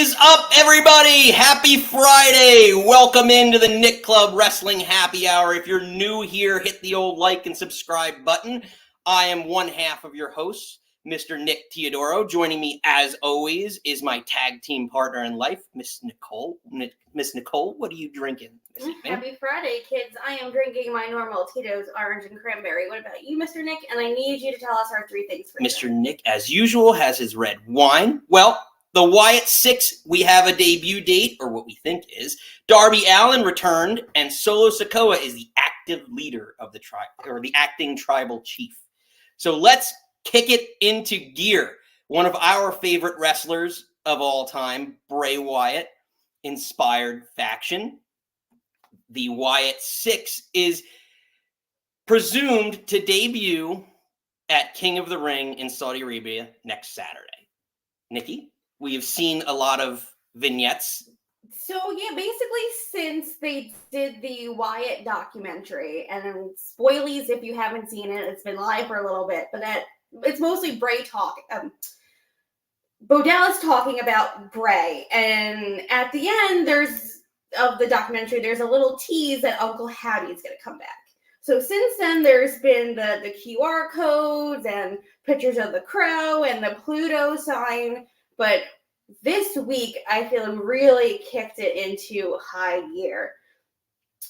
is up, everybody? Happy Friday. Welcome into the Nick Club Wrestling Happy Hour. If you're new here, hit the old like and subscribe button. I am one half of your host, Mr. Nick Teodoro. Joining me, as always, is my tag team partner in life, Miss Nicole. Miss Nicole, what are you drinking this evening? Happy Friday, kids. I am drinking my normal Tito's orange and cranberry. What about you, Mr. Nick? And I need you to tell us our three things for Mr. Nick, as usual, has his red wine. Well, the Wyatt 6, we have a debut date, or what we think is. Darby Allin returned, and Solo Sikoa is the active leader of the tribe, or the acting tribal chief. So let's kick it into gear. One of our favorite wrestlers of all time, Bray Wyatt, inspired faction. The Wyatt 6 is presumed to debut at King of the Ring in Saudi Arabia next Saturday. Nikki, we have seen a lot of vignettes. So, yeah, basically since they did the Wyatt documentary, and spoilies if you haven't seen it, it's been live for a little bit, but it's mostly Bray talk. Bo Dallas talking about Bray, and at the end of the documentary, there's a little tease that Uncle Howdy's going to come back. So since then, there's been the QR codes and pictures of the crow and the Pluto sign, but this week, I feel really kicked it into high gear.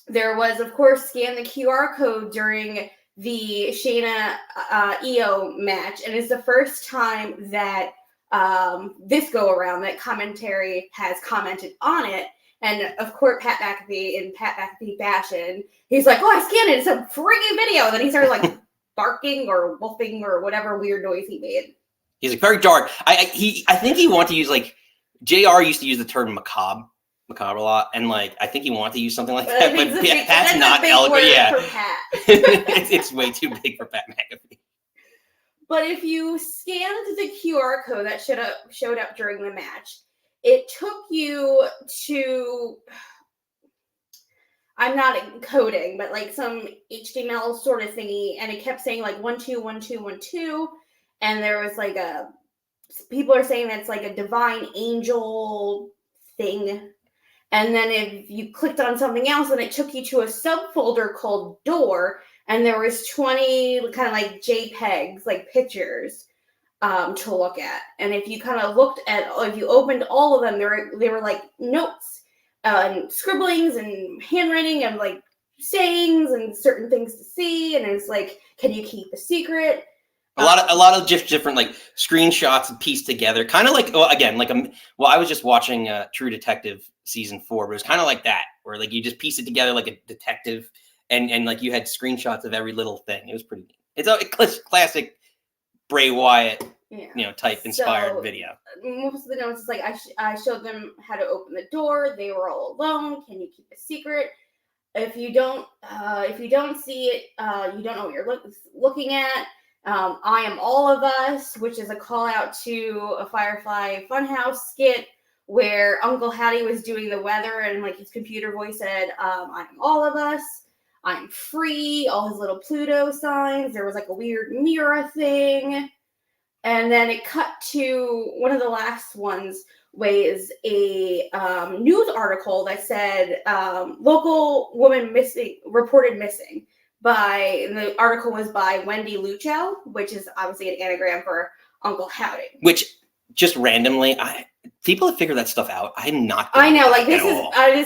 There was, of course, scan the QR code during the Shayna Io match, and it's the first time that this go around that commentary has commented on it. And of course, Pat McAfee in Pat McAfee fashion, he's like, "Oh, I scanned it. It's a freaking video." And then he started like barking or wolfing or whatever weird noise he made. He's like very dark. I think he wanted to use, like, JR used to use the term macabre a lot, and like I think he wanted to use something like that, but Pat's not eloquent. Yeah, for Pat. it's way too big for Pat McAfee. But if you scanned the QR code that showed up during the match, it took you to, I'm not encoding, but like some HTML sort of thingy, and it kept saying like 121212, and there was like people are saying that's like a divine angel thing. And then if you clicked on something else, then it took you to a subfolder called Door, and there was 20 kind of like JPEGs, like pictures to look at. And if you kind of if you opened all of them, they were like notes and scribblings and handwriting and like sayings and certain things to see. And it's like, can you keep a secret? A lot of just different like screenshots pieced together, kind of like, well, again, like I was just watching True Detective season 4, but it was kind of like that, where like you just piece it together like a detective, and like you had screenshots of every little thing. It was pretty neat. It's a classic Bray Wyatt, type inspired video. Most of the notes is like I showed them how to open the door. They were all alone. Can you keep a secret? If you don't see it, you don't know what you're looking at. I Am All of Us, which is a call out to a Firefly Funhouse skit where Uncle Howdy was doing the weather and like his computer voice said, I am all of us, I'm free, all his little Pluto signs. There was like a weird mirror thing. And then it cut to one of the last ones was a news article that said local woman reported missing. The article was by Wendy Lucho, which is obviously an anagram for Uncle Howdy. Which, just randomly, people have figured that stuff out. I'm not. I know, like this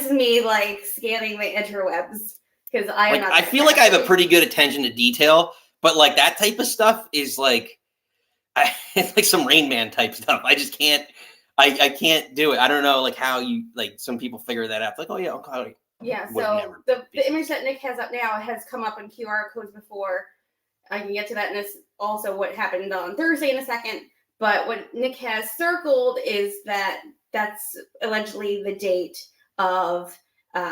is me like scanning the interwebs because I feel like I have a pretty good attention to detail, but like that type of stuff is like, it's like some Rain Man type stuff. I just can't. I can't do it. I don't know like how you like some people figure that out. It's like, oh yeah, Uncle Howdy. Yeah, so the image that Nick has up now has come up in QR codes before. I can get to that, and it's also what happened on Thursday in a second. But what Nick has circled is that's allegedly the date of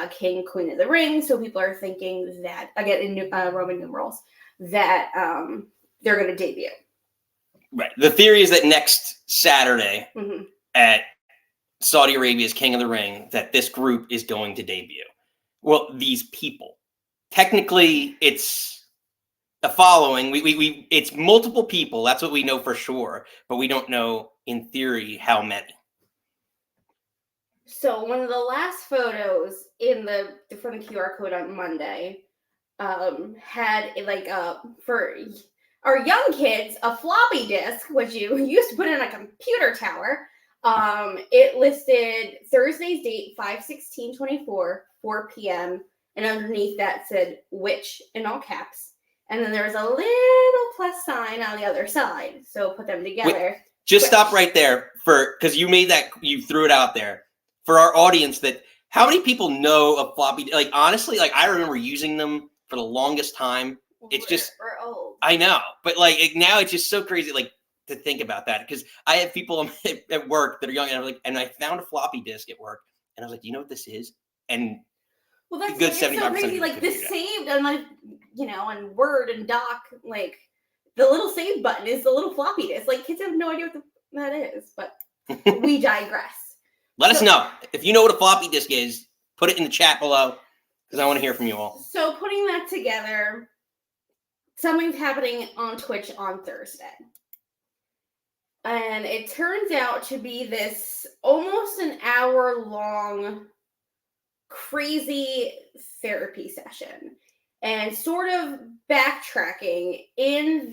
King, Queen of the Ring. So people are thinking that, again, in Roman numerals, that they're going to debut. Right. The theory is that next Saturday at Saudi Arabia's King of the Ring, that this group is going to debut. Well, these people. Technically, it's a following. It's multiple people. That's what we know for sure, but we don't know in theory how many. So one of the last photos from the QR code on Monday had like for our young kids a floppy disk, which you used to put in a computer tower. It listed Thursday's date 5/16/24, 4 p.m. and underneath that said "Witch" in all caps. And then there was a little plus sign on the other side. So put them together. Just stop right there because you threw it out there for our audience. How many people know of floppy? Like honestly, like I remember using them for the longest time. We're old. I know, but now it's just so crazy to think about that because I have people at work that are young and I found a floppy disk at work and I was like, do you know what this is? And well, that's good so crazy. Like this saved and on Word and Doc, like the little save button is the little floppy disk. Like kids have no idea what that is, but we digress. Let us know if you know what a floppy disk is. Put it in the chat below because I want to hear from you all. So putting that together, something's happening on Twitch on Thursday. And it turns out to be this almost an hour-long crazy therapy session. And sort of backtracking in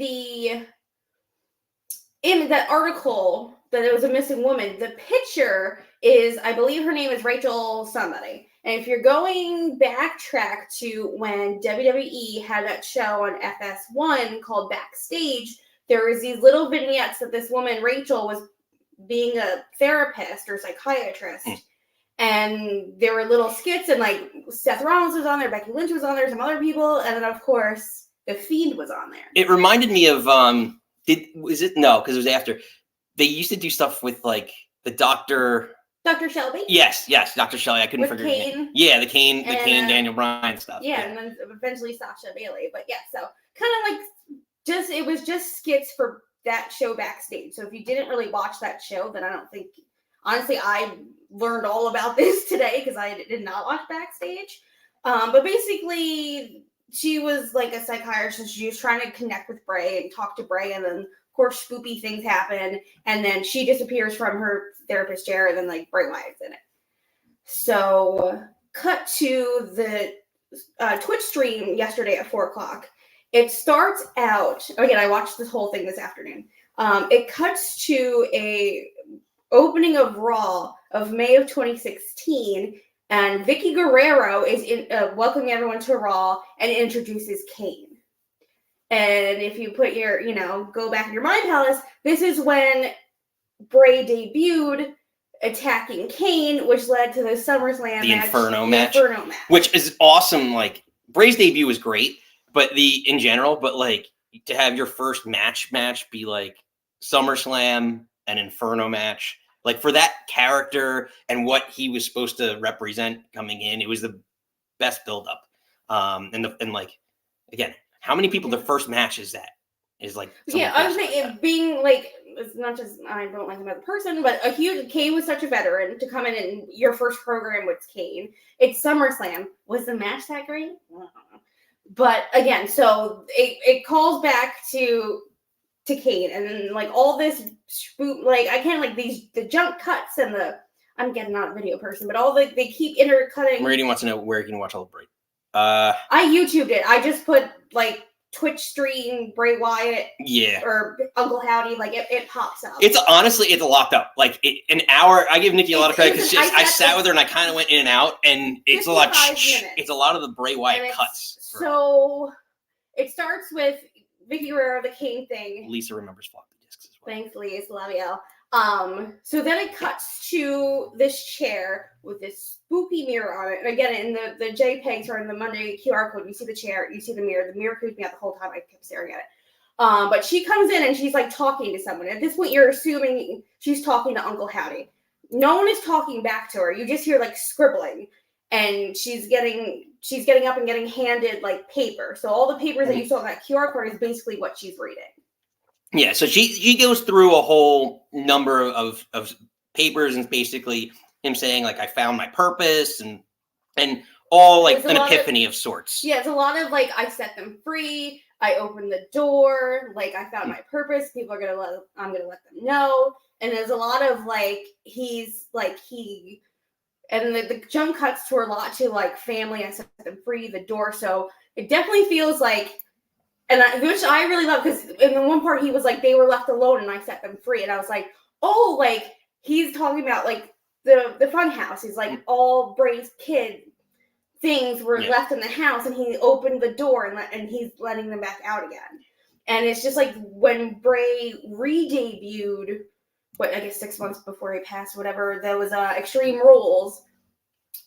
that article that there was a missing woman, the picture is, I believe her name is Rachel somebody. And if you're going backtrack to when WWE had that show on FS1 called Backstage, there was these little vignettes that this woman, Rachel, was being a therapist or psychiatrist. And there were little skits and like Seth Rollins was on there, Becky Lynch was on there, some other people. And then of course The Fiend was on there. It reminded me of, No, because it was after. They used to do stuff with like the Dr. Shelby? Yes, Dr. Shelby. I couldn't forget his name. Yeah, the Kane, Daniel Bryan stuff. Yeah, and then eventually Sasha Bailey. But yeah, so kind of like it was just skits for that show Backstage. So if you didn't really watch that show, then I don't think, honestly, I learned all about this today because I did not watch Backstage. But basically, she was like a psychiatrist. She was trying to connect with Bray and talk to Bray, and then of course spoopy things happen, and then she disappears from her therapist chair, and then like Bray Wyatt's in it. So cut to the Twitch stream yesterday at 4:00. It starts out, again, I watched this whole thing this afternoon. It cuts to a opening of Raw of May of 2016, and Vicky Guerrero is welcoming everyone to Raw and introduces Kane. And if you put your, go back in your mind palace, this is when Bray debuted attacking Kane, which led to the SummerSlam the match. Inferno match. Which is awesome. Like, Bray's debut was great, but in general, to have your first match be like SummerSlam, an Inferno match, like for that character and what he was supposed to represent coming in, it was the best buildup. And again, how many people the first match is that? Is like, yeah, I was saying it being like, it's not just I don't like him as a person, but Kane was such a veteran to come in and your first program with Kane. It's SummerSlam. Was the match that great? I don't know. But again, so it calls back to Kane, and then like all this I can't like the jump cuts and I'm getting not a video person, but all they keep intercutting. Meridian wants to know where you can watch all the Bray. I YouTubed it. I just put like Twitch stream Bray Wyatt, or Uncle Howdy, like it pops up. It's honestly locked up. Like an hour. I give Nikki a lot of credit because I sat with her and I kind of went in and out, and it's a lot. It's a lot of the Bray Wyatt cuts. So it starts with Vicky Guerrero, the Kane thing. Lisa remembers floppy disks as well. Thanks, Lisa. Love you. So then it cuts to this chair with this spoopy mirror on it. And again, in the JPEGs or in the Monday QR code, you see the chair, you see the mirror. The mirror creeped me out the whole time. I kept staring at it. But she comes in and she's like talking to someone. At this point, you're assuming she's talking to Uncle Howdy. No one is talking back to her. You just hear like scribbling. And she's getting up and getting handed like paper. So all the papers that you saw on that QR code is basically what she's reading. Yeah, so she goes through a whole number of papers, and basically him saying like I found my purpose and all like an epiphany of sorts. Yeah, it's a lot of like I set them free, I opened the door, like I found my purpose. I'm gonna let them know. And there's a lot of like he and the jump cuts to a lot to like family. I set them free, the door. So it definitely feels like, which I really love, because in the one part he was like, they were left alone and I set them free, and I was like, oh, like he's talking about like the fun house. He's like, all Bray's kid things were left in the house, and he opened the door and he's letting them back out again. And it's just like when Bray re-debuted, I guess 6 months before he passed, whatever, there was Extreme Rules.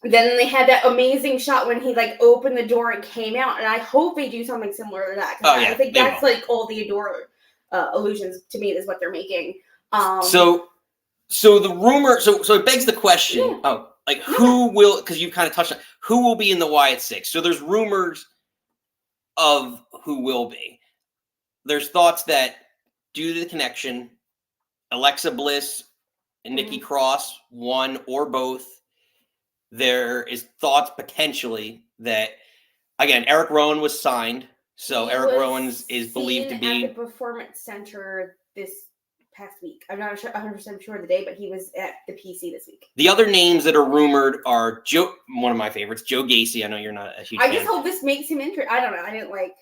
Then they had that amazing shot when he like opened the door and came out, and I hope they do something similar to that. I think that's like all the Adore illusions to me is what they're making. So the rumor, so it begs the question. Who will? Because you kind of touched on who will be in the Wyatt Six. So there's rumors of who will be. There's thoughts that due to the connection, Alexa Bliss and Nikki Cross, one or both. There is thoughts potentially that, again, Eric Rowan was signed, so Eric Rowan is believed to be at the Performance Center this past week. I'm not 100% sure of the day, but he was at the PC this week. The other names that are rumored are one of my favorites, Joe Gacy. I know you're not a huge fan. I just hope this makes him interesting. I don't know. I didn't like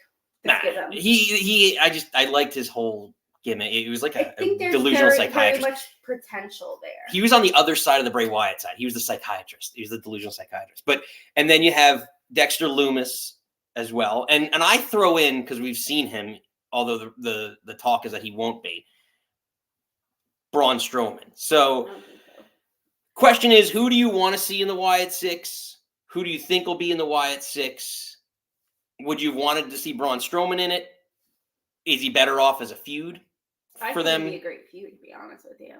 I liked his whole gimmick. It was like a delusional psychiatrist. Very much potential there. He was on the other side of the Bray Wyatt side. He was the psychiatrist. He was the delusional psychiatrist. And then you have Dexter Lumis as well. And I throw in, because we've seen him, although the talk is that he won't be, Braun Strowman. So question is, who do you want to see in the Wyatt Six? Who do you think will be in the Wyatt Six? Would you have wanted to see Braun Strowman in it? Is he better off as a feud for them? It'd be a great feud, to be honest with you.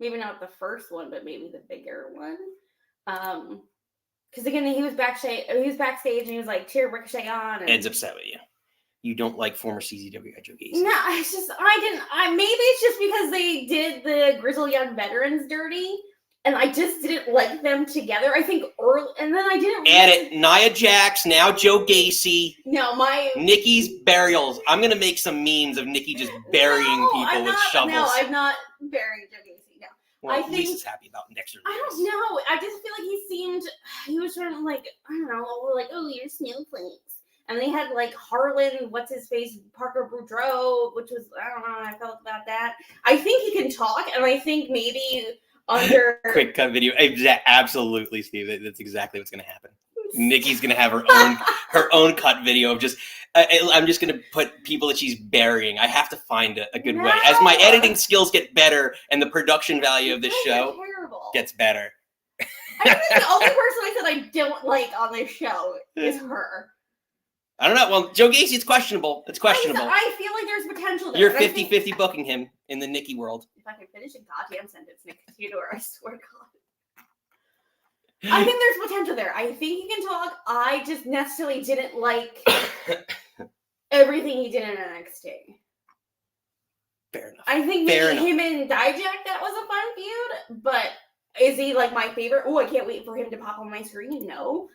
Maybe not the first one, but maybe the bigger one. Because again, he was backstage and he was like, cheer Ricochet on. And... Ed's upset with you. You don't like former CZW guy Joe Gacy. No, it's just, maybe it's just because they did the Grizzled Young Veterans dirty, and I just didn't like them together. I think early, and then I didn't. Add it, Nia Jax, now Joe Gacy. No, Nikki's burials. I'm gonna make some memes of Nikki just burying people with shovels. No, I'm not burying Joe Gacy. No, well, at least it's happy about Dexter. I don't know. I just feel like he was trying to like, I don't know, like, oh, you're snowflakes. And they had like Harlan, what's his face, Parker Boudreaux, which was, I don't know how I felt about that. I think he can talk, and I think maybe under quick cut video. Absolutely, Steve. That's exactly what's going to happen. Nikki's going to have her own cut video of just. I'm just going to put people that she's burying. I have to find a good way. As my editing skills get better and the production value of this show gets better. I think the only person I said I don't like on this show is her. I don't know. Well, Joe Gacy, it's questionable. It's questionable. I feel like there's potential there. You're 50-50 booking him in the Nikki world. If I can finish a goddamn sentence, Nick Teodoro, I swear to God. I think there's potential there. I think he can talk. I just necessarily didn't like everything he did in NXT. Fair enough. I think maybe him and Dijak, that was a fun feud, but is he like my favorite? Oh, I can't wait for him to pop on my screen. No.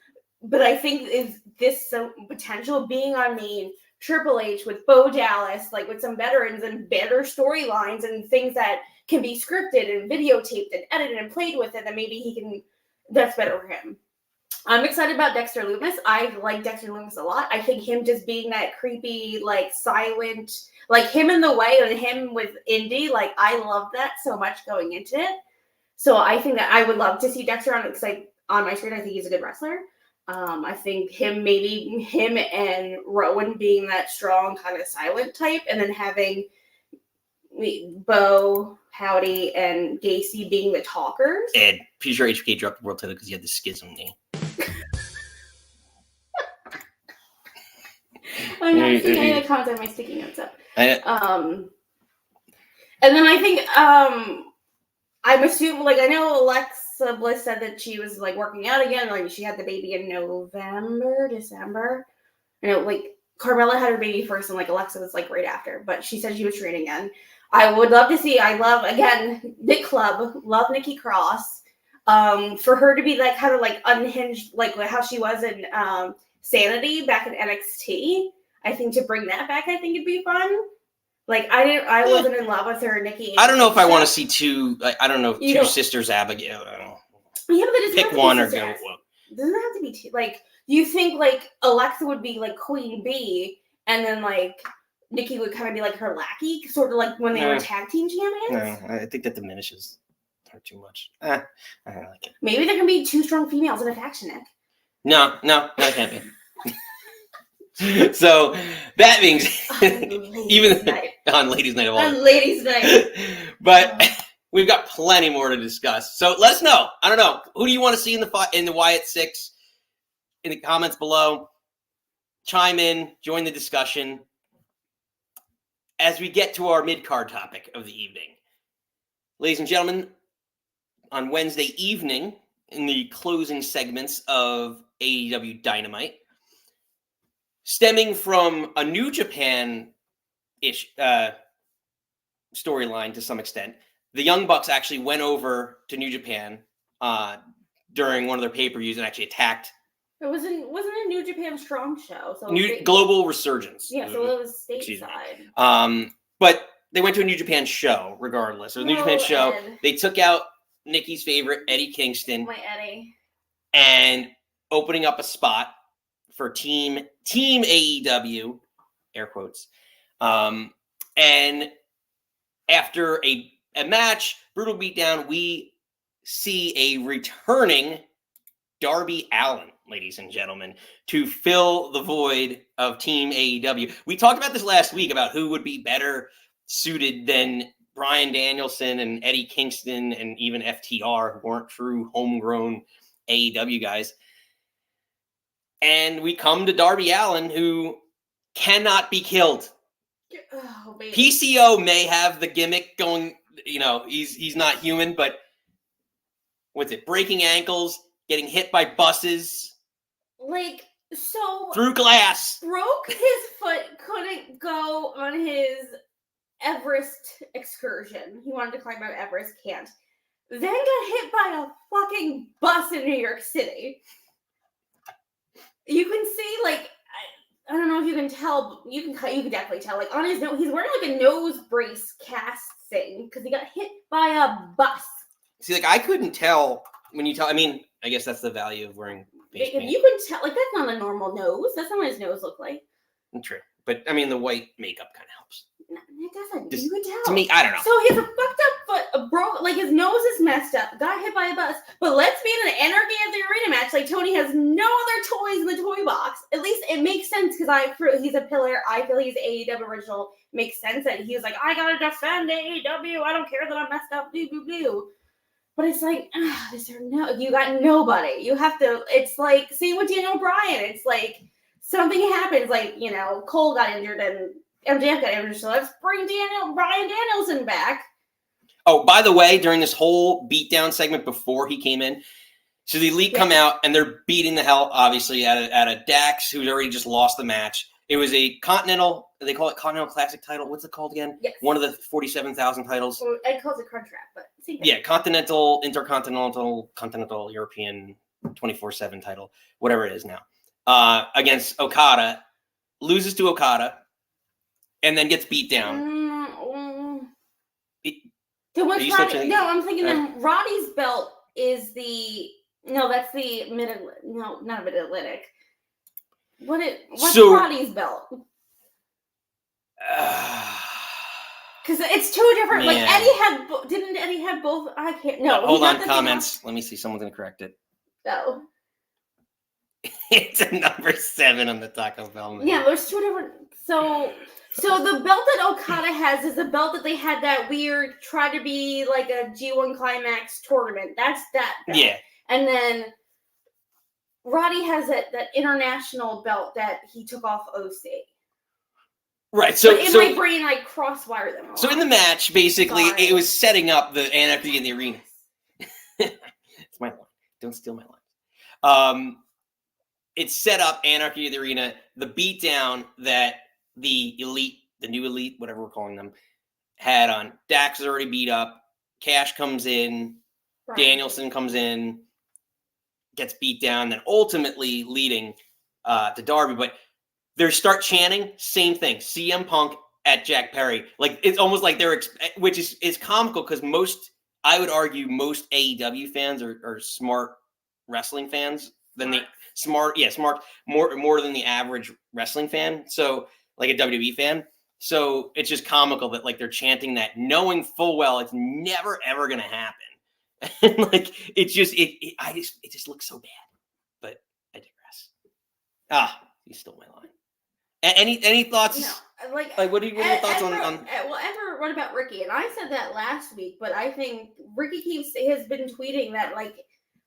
But I think is this some potential being on main Triple H with Bo Dallas, like with some veterans and better storylines and things that can be scripted and videotaped and edited and played with it, then maybe he can, that's better for him. I'm excited about Dexter Lumis. I like Dexter Lumis a lot. I think him just being that creepy, like silent, like him in the way and him with Indy, like I love that so much going into it. So I think that I would love to see Dexter on my screen. I think he's a good wrestler. I think him and Rowan being that strong kind of silent type, and then having Bo, Howdy, and Gacy being the talkers. Ed, pretty sure HBK dropped the world title because he had the schism knee. I'm not seeing any of the comments on my sticky notes up. And then I think I'm assuming, like, I know Alexa Bliss said that she was like working out again, like she had the baby in December. You know, like Carmella had her baby first, and like Alexa was like right after, but she said she was training again. I would love to see. I love again Nick Club, love Nikki Cross. For her to be like kind of like unhinged, like how she was in Sanity back in NXT. I think to bring that back, I think it'd be fun. Like I wasn't in love with her, Nikki. I don't know if I want to see two. I don't know, two sisters Abigail. I don't know. Yeah, but it doesn't Pick have to one be or go. sisters. Well, It doesn't have to be two. Like, you think like Alexa would be like Queen Bee, and then like Nikki would kind of be like her lackey, sort of like when they were tag team champions. no, I think that diminishes her too much. I don't like it. Maybe there can be two strong females in a faction, Nick. No, it can't be. So that being even on Ladies' Night of All. On Ladies' Night. But we've got plenty more to discuss. So let us know. I don't know. Who do you want to see in the Wyatt 6? In the comments below. Chime in. Join the discussion. As we get to our mid-card topic of the evening. Ladies and gentlemen, on Wednesday evening, in the closing segments of AEW Dynamite, stemming from a New Japan-ish storyline to some extent, the Young Bucks actually went over to New Japan during one of their pay-per-views and actually attacked. It wasn't a New Japan Strong show. So Global Resurgence. Yeah, so it was stateside. But they went to a New Japan show regardless. It was a New Japan show. Ed. They took out Nikki's favorite, Eddie Kingston. My Eddie. And opening up a spot for Team AEW, air quotes. And after a match, brutal beatdown, we see a returning Darby Allin, ladies and gentlemen, to fill the void of Team AEW. We talked about this last week about who would be better suited than Bryan Danielson and Eddie Kingston and even FTR, who weren't true homegrown AEW guys. And we come to Darby Allin, who cannot be killed. Oh, baby. PCO may have the gimmick going, he's not human, but what's it? Breaking ankles, getting hit by buses. Like, so... Through glass. Broke his foot, couldn't go on his Everest excursion. He wanted to climb Mount Everest, can't. Then got hit by a fucking bus in New York City. You can see, like, I don't know if you can tell, but you can definitely tell, like, on his nose, he's wearing, like, a nose brace cast thing, because he got hit by a bus. See, like, I couldn't tell when you tell, I guess that's the value of wearing face paint. You can tell, like, that's not a normal nose. That's not what his nose looked like. True. But, the white makeup kind of helps. No, it doesn't. Just, you can tell. To me, I don't know. So he has a fucked up foot, broke, like his nose is messed up, got hit by a bus. But let's be in an Anarchy at the Arena match. Like Tony has no other toys in the toy box. At least it makes sense because he's a pillar. I feel he's AEW original. Makes sense that he's like, I gotta defend AEW. I don't care that I'm messed up. Boo boo boo. But it's like, you got nobody. You have to. It's like same with Daniel Bryan. It's like something happens. Like Cole got injured and MJF got injured, so let's bring Bryan Danielson back. Oh, by the way, during this whole beatdown segment before he came in, so the Elite come out and they're beating the hell, obviously, out of Dax, who's already just lost the match. It was a Continental, they call it Continental Classic title. What's it called again? Yes. One of the 47,000 titles. Well, I call it a Crunch Wrap, but same thing. Yeah, Continental, Intercontinental, Continental, European 24/7 title, whatever it is now, against Okada, loses to Okada, and then gets beat down. I'm thinking then Roddy's belt is that's the not a Mid-Atlantic. What's Roddy's belt? Because it's two different. Man. Like didn't Eddie have both? I can't. No, hold on. Comments. Let me see. Someone's gonna correct it. No. It's a number 7 on the Taco Bell. Man. Yeah, there's two different. So the belt that Okada has is a belt that they had that weird try to be like a G1 Climax tournament. That's that belt. Yeah. And then Roddy has that international belt that he took off OC. Right. So but in my brain, I crosswire them all. So in the match, basically, it was setting up the Anarchy in the Arena. It's my line. Don't steal my line. It's set up Anarchy in the Arena, the beatdown that the Elite, the new Elite, whatever we're calling them, had on. Dax is already beat up. Cash comes in. Right. Danielson comes in. Gets beat down. Then ultimately leading to Darby. But they start chanting, same thing. CM Punk at Jack Perry. Like, it's almost like which is comical because most I would argue most AEW fans are smart wrestling fans than the smart more than the average wrestling fan. So like a WWE fan. So it's just comical that like they're chanting that, knowing full well it's never ever gonna happen. And like it just looks so bad. But I digress. You stole my line. Any thoughts? No, like what are your thoughts on? Well, Emperor, what about Ricky? And I said that last week, but I think Ricky has been tweeting that like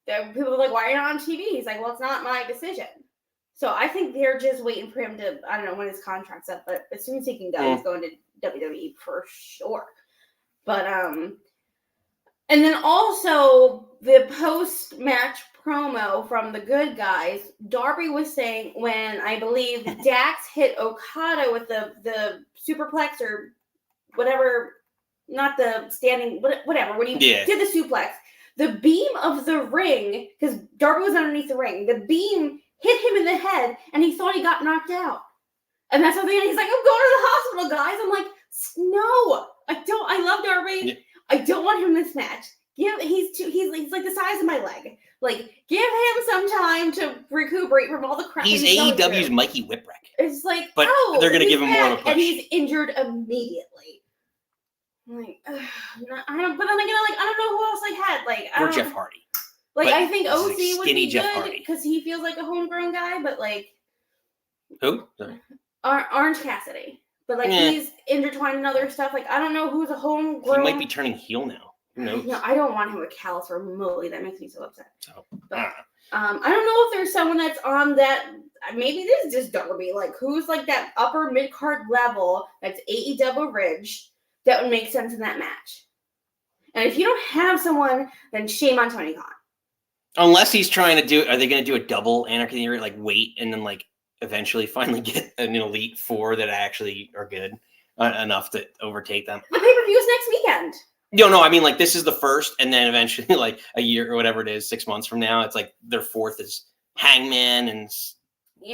that people are like, why are you not on TV? He's like, well, it's not my decision. So I think they're just waiting for him to, I don't know when his contract's up, but as soon as he can go, he's going to WWE for sure. But and then also the post-match promo from the Good Guys, Darby was saying when I believe Dax hit Okada with the superplex or whatever, not the standing, whatever, when he did the suplex, the beam of the ring, because Darby was underneath the ring, the beam hit him in the head and he thought he got knocked out. And that's something he's like, I'm going to the hospital, guys. I'm like, no, I love Darby. Yeah. I don't want him in this match. He's like the size of my leg. Like, give him some time to recuperate from all the crap. He's AEW's Mikey Whipwreck. It's like, but they're going to give him more of a push. And he's injured immediately. I'm like, I don't. But then again, like, I don't know who else I had. Like, or Jeff Hardy. Like, I think OC would be Jeff good because he feels like a homegrown guy. But like, who? Orange Cassidy. But like, he's intertwined in other stuff. Like, I don't know who's a homegrown. He might be turning heel now. Who knows? No, I don't want him with Callis or Motley. That makes me so upset. But, I don't know if there's someone that's on that. Maybe this is just Darby. Like, who's like that upper mid card level that's AEW Ridge that would make sense in that match. And if you don't have someone, then shame on Tony Khan. Unless he's trying to do, are they going to do a double Anarchy in the Ring, like wait and then like eventually finally get an Elite Four that actually are good enough to overtake them? The pay-per-view is next weekend. No, I mean like this is the first, and then eventually like a year or whatever it is, 6 months from now, it's like their fourth is Hangman, and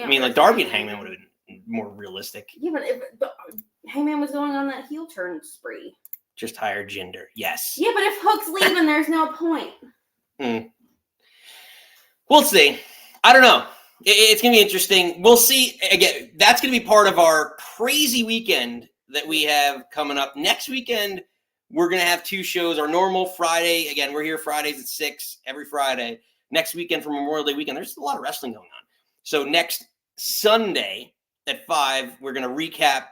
I mean like Darby and Hangman would have been more realistic. Yeah, but Hangman was going on that heel turn spree. Just hire Jinder, yes. Yeah, but if Hook's leaving, there's no point. We'll see. I don't know. It's going to be interesting. We'll see. Again, that's going to be part of our crazy weekend that we have coming up. Next weekend, we're going to have 2 shows. Our normal Friday, again, we're here Fridays at 6 every Friday. Next weekend for Memorial Day weekend, there's a lot of wrestling going on. So next Sunday at 5, we're going to recap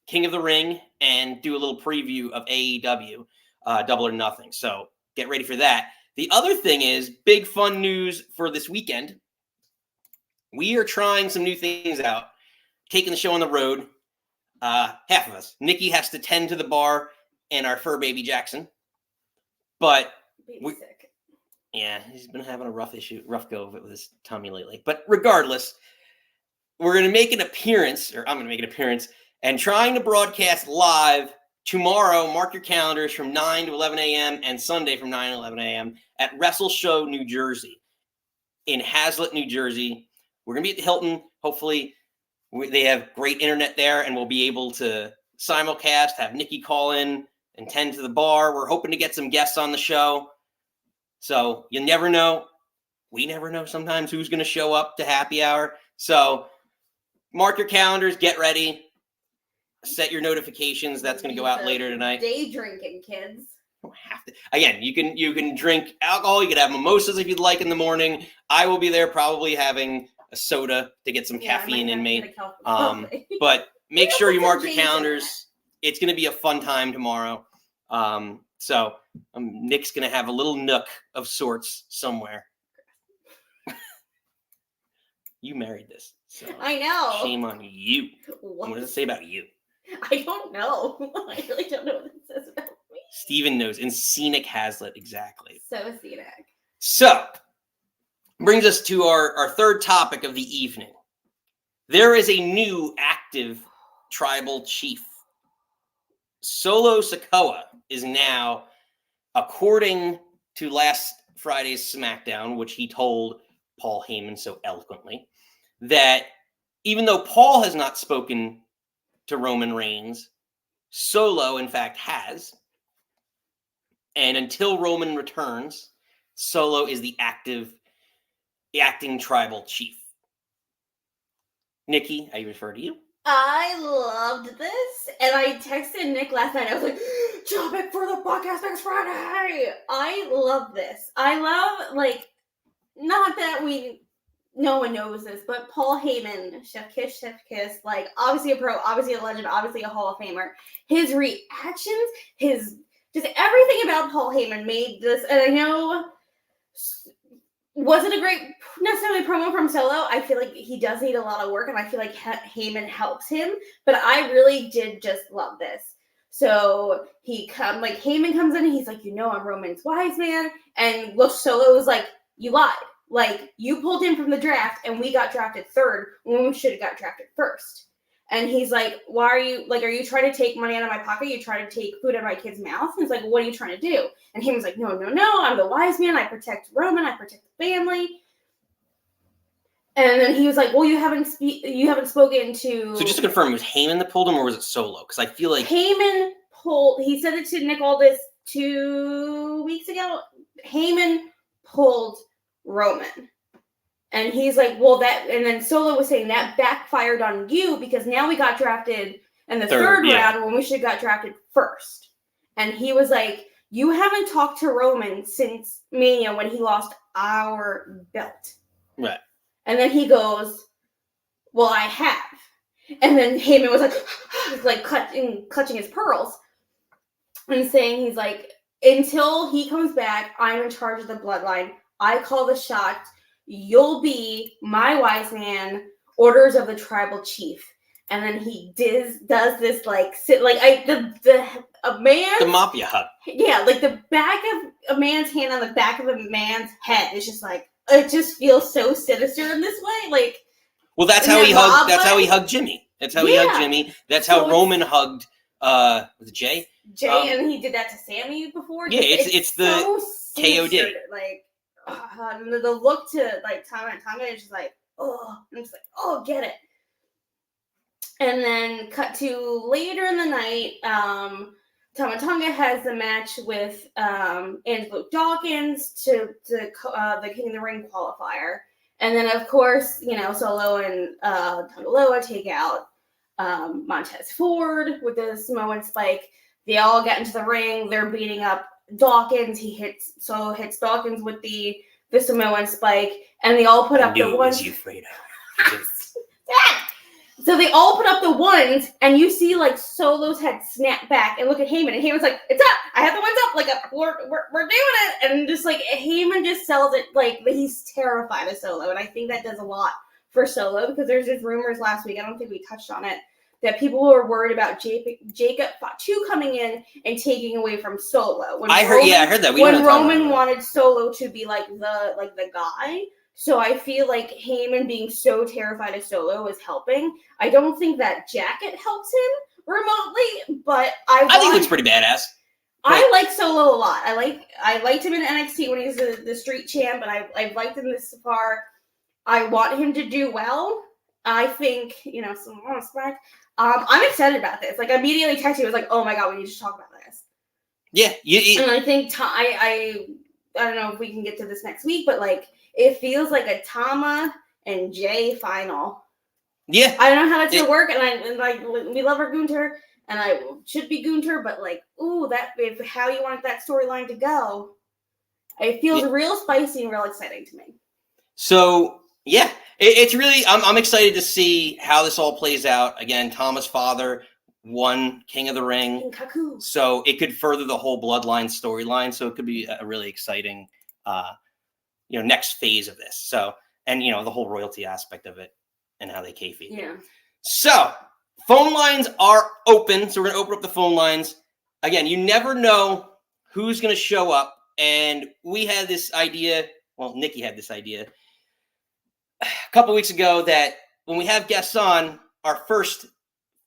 King of the Ring and do a little preview of AEW, Double or Nothing. So get ready for that. The other thing is big fun news for this weekend. We are trying some new things out, taking the show on the road. Half of us. Nikki has to tend to the bar and our fur baby Jackson. But sick. Yeah, he's been having a rough go of it with his tummy lately. But regardless, we're going to make an appearance, or I'm going to make an appearance, and trying to broadcast live tomorrow. Mark your calendars from 9 to 11 a.m. and Sunday from 9 to 11 a.m. at Wrestle Show, New Jersey, in Hazlet, New Jersey. We're going to be at the Hilton. Hopefully, they have great internet there, and we'll be able to simulcast, have Nikki call in and tend to the bar. We're hoping to get some guests on the show. So you never know. We never know sometimes who's going to show up to happy hour. So mark your calendars, get ready, set your notifications. That's going to go out later tonight. Day drinking, kids. You don't have to. Again, you can drink alcohol. You can have mimosas if you'd like in the morning. I will be there probably having a soda to get some caffeine in me. But make sure you mark your calendars. It's going to be a fun time tomorrow. So Nick's going to have a little nook of sorts somewhere. You married this. So I know. Shame on you. What does it say about you? I don't know. I really don't know what it says about me. Steven knows. In scenic Hazlet, exactly. So scenic. So, brings us to our third topic of the evening. There is a new active tribal chief. Solo Sikoa is now, according to last Friday's SmackDown, which he told Paul Heyman so eloquently, that even though Paul has not spoken to Roman Reigns, Solo, in fact, has. And until Roman returns, Solo is the acting tribal chief. Nikki, I refer to you. I loved this, and I texted Nick last night. I was like, topic for the podcast next Friday. I love this. I love, like, not that no one knows this, but Paul Heyman, Chef Kiss, like, obviously a pro, obviously a legend, obviously a Hall of Famer. His reactions, just everything about Paul Heyman made this, and I know, was it a great necessarily promo from Solo? I feel like he does need a lot of work, and I feel like Heyman helps him, but I really did just love this. So Heyman comes in and he's like, I'm Roman's wise man, and Solo was like, you lied. Like, you pulled him from the draft, and we got drafted third when we should have got drafted first. And he's like, why are you trying to take money out of my pocket? You trying to take food out of my kid's mouth? And he's like, what are you trying to do? And Heyman's like, no, I'm the wise man. I protect Roman. I protect the family. And then he was like, well, you haven't spoken to... So just to confirm, was Heyman that pulled him, or was it Solo? Because I feel like... Heyman pulled... He said it to Nicole this 2 weeks ago. Heyman pulled Roman. And he's like, well, and then Solo was saying that backfired on you because now we got drafted in the third round when we should have got drafted first. And he was like, you haven't talked to Roman since Mania when he lost our belt. Right. And then he goes, well, I have. And then Heyman was like clutching his pearls and saying, he's like, until he comes back, I'm in charge of the bloodline. I call the shots. You'll be my wise man, orders of the tribal chief. And then he does this the mafia hug. Yeah, like the back of a man's hand on the back of a man's head. It's just like, it just feels so sinister in this way. Like, well, that's how he hugged. That's how he hugged Jimmy. That's how he hugged Jimmy. That's how Roman hugged. Was it Jay? And he did that to Sammy before. Yeah, it's the so KOD. Like. The look to like Tonga is just like, oh, I'm just like, oh, get it. And then cut to later in the night, Tonga has the match with Angelo Dawkins to the King of the Ring qualifier. And then, of course, Solo and Tongaloa take out Montez Ford with the Samoan spike. They all get into the ring. They're beating up Dawkins. Solo hits Dawkins with the Samoan spike, and they all put up the ones. So they all put up the ones, and you see like Solo's head snap back and look at Heyman, and Heyman's like, "It's up! I have the ones up! Like we're doing it!" And just like Heyman just sells it like he's terrified of Solo, and I think that does a lot for Solo because there's just rumors last week. I don't think we touched on it. That people were worried about Jacob Fatu coming in and taking away from Solo. I heard that. When Roman wanted Solo to be like the guy, so I feel like Heyman being so terrified of Solo is helping. I don't think that jacket helps him remotely, but I think it looks pretty badass. I like Solo a lot. I liked him in NXT when he was the street champ, and I've liked him this far. I want him to do well. I think some respect. I'm excited about this. Like, I immediately texted you. I was like, "Oh my god, we need to talk about this." Yeah, and I think I don't know if we can get to this next week, but like, it feels like a Tama and Jay final. Yeah, I don't know how that's gonna work, and we love our Gunter, and I should be Gunter, but like, ooh, if how you want that storyline to go, it feels real spicy and real exciting to me. So yeah. It's really, I'm excited to see how this all plays out. Again, Tama's father won King of the Ring. Kaku. So it could further the whole bloodline storyline. So it could be a really exciting, next phase of this. So, and, the whole royalty aspect of it and how they kayfabe. Yeah. So phone lines are open. So we're going to open up the phone lines. Again, you never know who's going to show up. And we had this idea. Well, Nikki had this idea a couple weeks ago that when we have guests on, our first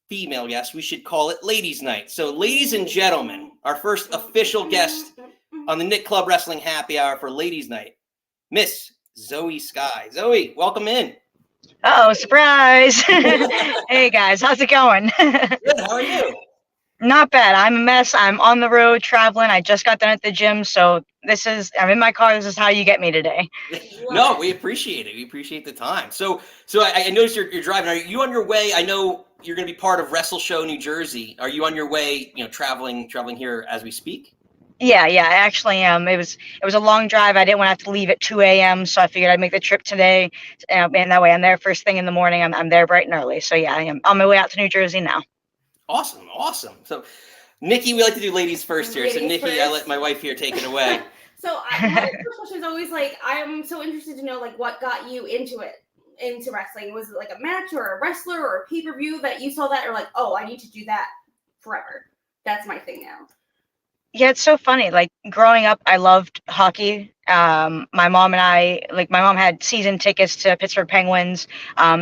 female guest, we should call it Ladies Night. So ladies and gentlemen, our first official guest on the Nick Club Wrestling Happy Hour for Ladies Night, Miss ZOEY SKYE. ZOEY, welcome in. Oh, surprise. Hey guys, how's it going? Good, how are you? Not bad. I'm a mess. I'm on the road traveling. I just got done at the gym, so I'm in my car. This is how you get me today. No, we appreciate it. We appreciate the time. So I noticed you're driving. Are you on your way? I know you're going to be part of Wrestle Show New Jersey. Are you on your way? Traveling here as we speak. Yeah, I actually am. It was a long drive. I didn't want to have to leave at 2 a.m., so I figured I'd make the trip today, and that way I'm there first thing in the morning. I'm there bright and early. So yeah, I am on my way out to New Jersey now. Awesome. So, Nikki, we like to do ladies first here. So, Nikki, first. I let my wife here take it away. So my first question is always like, I'm so interested to know like what got you into wrestling. Was it like a match or a wrestler or a pay-per-view that you saw that or like, oh, I need to do that forever? That's my thing now. Yeah, it's so funny. Like growing up, I loved hockey. My mom had season tickets to Pittsburgh Penguins.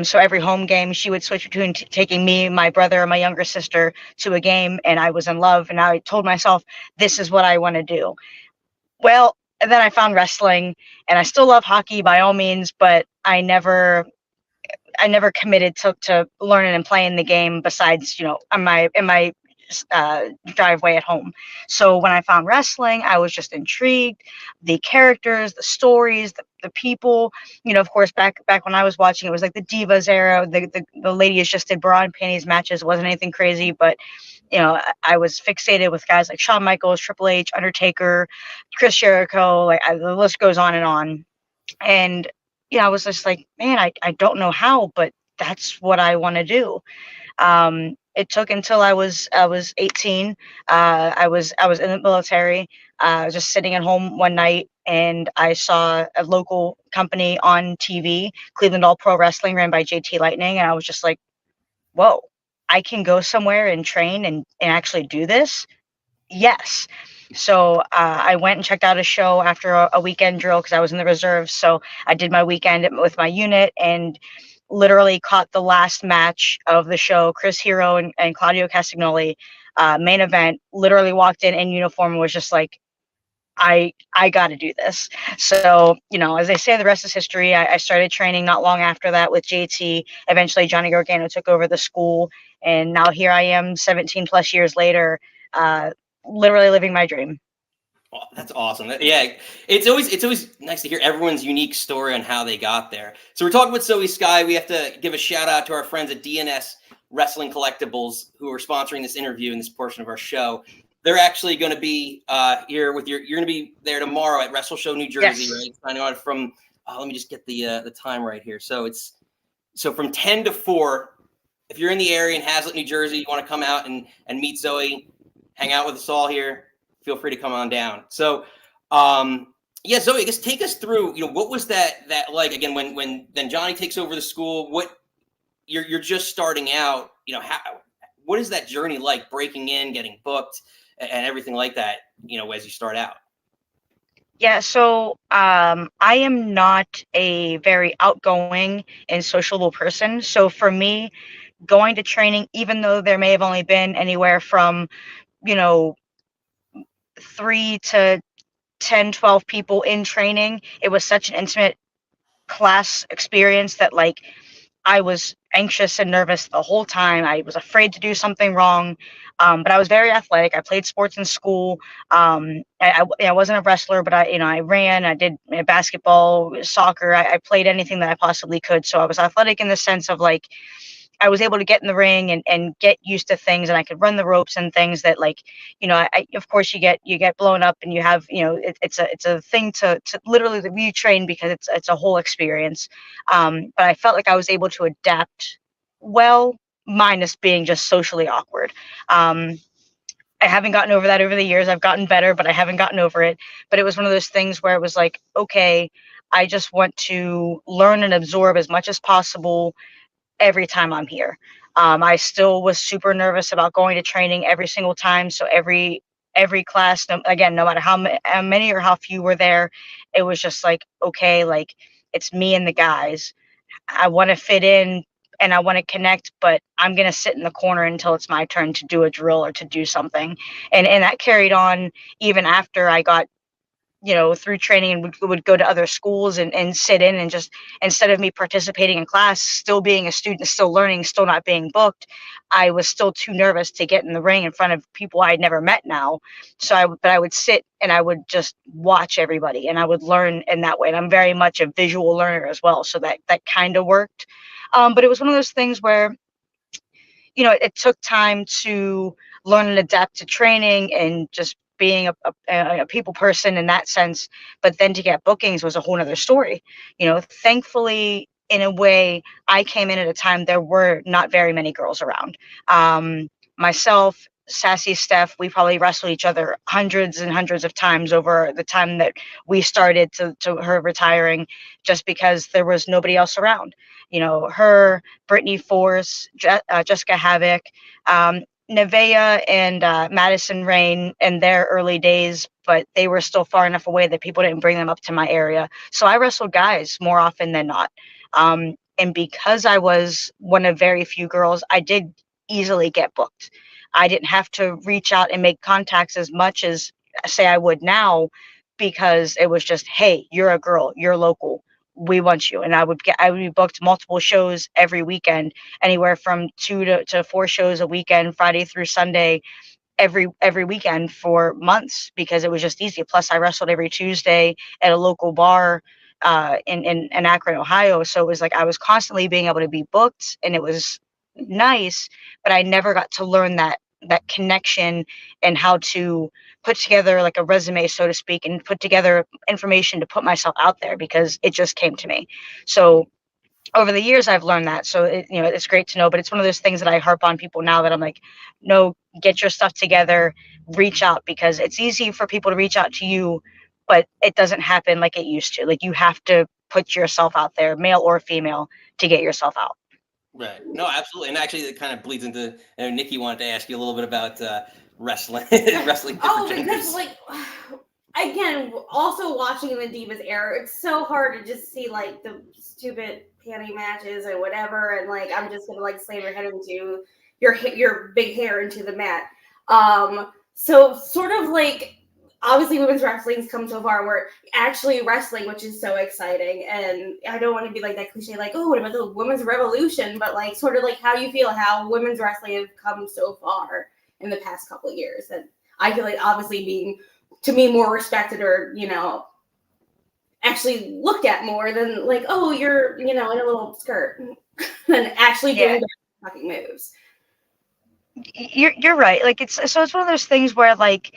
So every home game, she would switch between taking me, my brother, and my younger sister to a game, and I was in love. And I told myself, this is what I want to do. Well, and then I found wrestling, and I still love hockey by all means, but I never committed to learning and playing the game besides, in my driveway at home. So when I found wrestling, I was just intrigued. The characters, the stories, the people. Of course, back when I was watching, it was like the Divas era. The ladies just did bra and panties matches. It wasn't anything crazy, but I was fixated with guys like Shawn Michaels, Triple H, Undertaker, Chris Jericho. The list goes on and on. And I was just like, man, I don't know how, but that's what I want to do. It took until I was 18. I was in the military. Just sitting at home one night, and I saw a local company on TV, Cleveland All Pro Wrestling, ran by JT Lightning, and I was just like, whoa, I can go somewhere and train and actually do this. Yes. So I went and checked out a show after a weekend drill because I was in the reserves. So I did my weekend with my unit and literally caught the last match of the show. Chris Hero and Claudio Castagnoli, main event, literally walked in uniform and was just like, I got to do this. So, as they say, the rest is history. I started training not long after that with JT. Eventually, Johnny Gargano took over the school. And now here I am 17 plus years later, literally living my dream. Oh, that's awesome. Yeah, it's always nice to hear everyone's unique story on how they got there. So we're talking with ZOEY SKYE. We have to give a shout out to our friends at DNS Wrestling Collectibles who are sponsoring this interview in this portion of our show. They're actually going to be here with you're going to be there tomorrow at Wrestle Show New Jersey, yes. Right? Signing on from let me just get the time right here. So it's from 10 to 4. If you're in the area in Hazlet, New Jersey, you want to come out and meet ZOEY, hang out with us all here, feel free to come on down. So yeah, ZOEY, I guess take us through, what was that like again when then Johnny takes over the school, what you're just starting out, what is that journey like, breaking in, getting booked and everything like that, as you start out? Yeah, so I am not a very outgoing and sociable person. So for me, going to training, even though there may have only been anywhere from, 3 to 10, 12 people in training, it was such an intimate class experience that I was anxious and nervous the whole time. I was afraid to do something wrong, but I was very athletic. I played sports in school. I wasn't a wrestler, but I ran. I did basketball, soccer. I played anything that I possibly could. So I was athletic in the sense of I was able to get in the ring and get used to things, and I could run the ropes and things that of course you get blown up and you have, it's a thing to literally retrain because it's a whole experience. But I felt like I was able to adapt well, minus being just socially awkward. I haven't gotten over that over the years. I've gotten better, but I haven't gotten over it. But it was one of those things where it was like, okay, I just want to learn and absorb as much as possible every time I'm here. I still was super nervous about going to training every single time. So every class, no matter how many or how few were there, it was just like, okay, it's me and the guys. I want to fit in and I want to connect, but I'm going to sit in the corner until it's my turn to do a drill or to do something. And that carried on even after I got through training and would go to other schools and sit in and just, instead of me participating in class, still being a student, still learning, still not being booked, I was still too nervous to get in the ring in front of people I had never met now. So I would sit and I would just watch everybody and I would learn in that way. And I'm very much a visual learner as well. So that kind of worked. But it was one of those things where, it took time to learn and adapt to training and just being a people person in that sense. But then to get bookings was a whole nother story. Thankfully, in a way, I came in at a time there were not very many girls around. Myself, Sassy Steph, we probably wrestled each other hundreds and hundreds of times over the time that we started to her retiring, just because there was nobody else around. Her, Brittany Force, Jessica Havoc, Nevea and Madison Rain in their early days, but they were still far enough away that people didn't bring them up to my area. So I wrestled guys more often than not. And because I was one of very few girls, I did easily get booked. I didn't have to reach out and make contacts as much as, say, I would now, because it was just, hey, you're a girl, you're local, we want you. And I would be booked multiple shows every weekend, anywhere from 2 to 4 shows a weekend, Friday through Sunday, every weekend for months, because it was just easy. Plus I wrestled every Tuesday at a local bar in Akron, Ohio. So it was like I was constantly being able to be booked, and it was nice, but I never got to learn that connection and how to put together like a resume, so to speak, and put together information to put myself out there, because it just came to me. So over the years I've learned that. So it's great to know, but it's one of those things that I harp on people now, that I'm like, no, get your stuff together, reach out, because it's easy for people to reach out to you, but it doesn't happen like it used to. Like, you have to put yourself out there, male or female, to get yourself out. Right. No, absolutely. And actually, it kind of bleeds into. Nikki wanted to ask you a little bit about wrestling, wrestling different genders. Because again, also watching in the Divas era, it's so hard to just see like the stupid panty matches and whatever, and like I'm just gonna like slam your head into your big hair into the mat. So sort of like, obviously women's wrestling's come so far, we're actually wrestling, which is so exciting. And I don't want to be like that cliche, like, oh, what about the women's revolution? But like, sort of like how you feel, how women's wrestling have come so far in the past couple of years. And I feel like obviously being, to me, more respected, or, actually looked at more than like, oh, you're, in a little skirt, and actually doing fucking moves. You're right. Like, it's one of those things where, like,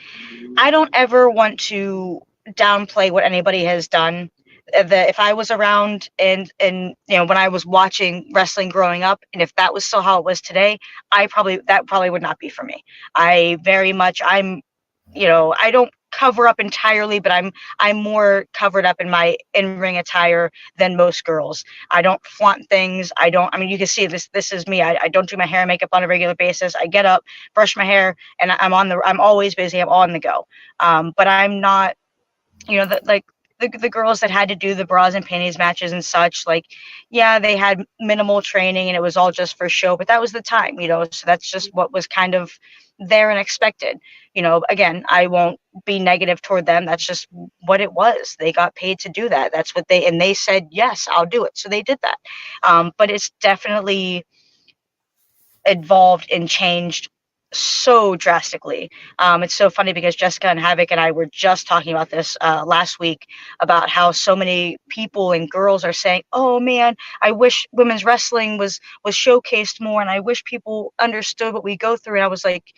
I don't ever want to downplay what anybody has done. That if I was around and when I was watching wrestling growing up, and if that was still how it was today, that probably would not be for me. I don't cover up entirely, but I'm more covered up in my in-ring attire than most girls. I don't flaunt things. You can see this is me. I don't do my hair and makeup on a regular basis. I get up, brush my hair, and I'm always busy. I'm on the go. But I'm not, the girls that had to do the bras and panties matches and such, like, yeah, they had minimal training and it was all just for show, but that was the time, so that's just what was kind of there and expected. Again, I won't be negative toward them. That's just what it was. They got paid to do that. That's what they said, yes, I'll do it. So they did that. But it's definitely evolved and changed so drastically. It's so funny because Jessica and Havoc and I were just talking about this last week, about how so many people and girls are saying, oh man, I wish women's wrestling was showcased more, and I wish people understood what we go through. And I was like,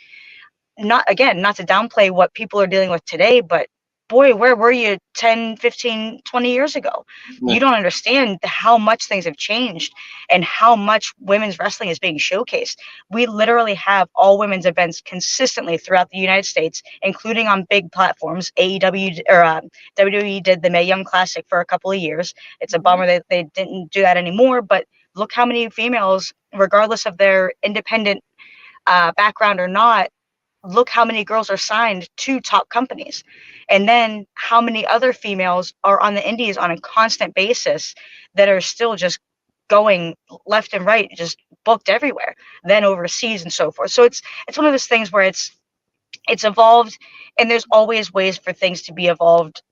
not to downplay what people are dealing with today, but boy, where were you 10, 15, 20 years ago? Yeah. You don't understand how much things have changed and how much women's wrestling is being showcased. We literally have all women's events consistently throughout the United States, including on big platforms. AEW or WWE did the Mae Young Classic for a couple of years. It's a bummer that they didn't do that anymore, but look how many females, regardless of their independent background or not, look how many girls are signed to top companies. And then how many other females are on the indies on a constant basis that are still just going left and right, just booked everywhere, then overseas and so forth. So it's one of those things where it's it's evolved, and there's always ways for things to be evolved,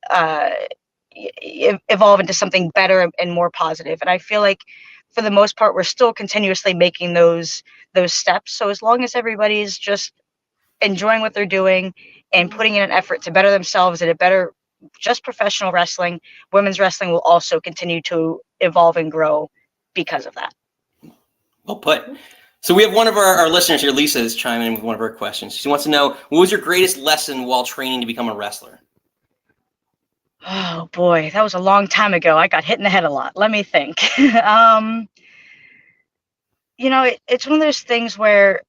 evolve into something better and more positive. And I feel like for the most part, we're still continuously making those steps. So as long as everybody's just enjoying what they're doing and putting in an effort to better themselves and a better just professional wrestling, women's wrestling will also continue to evolve and grow because of that. Well put. So we have one of our listeners here, Lisa, is chiming in with one of her questions. She wants to know, what was your greatest lesson while training to become a wrestler? Oh boy, that was a long time ago. I got hit in the head a lot. Let me think. It's one of those things where,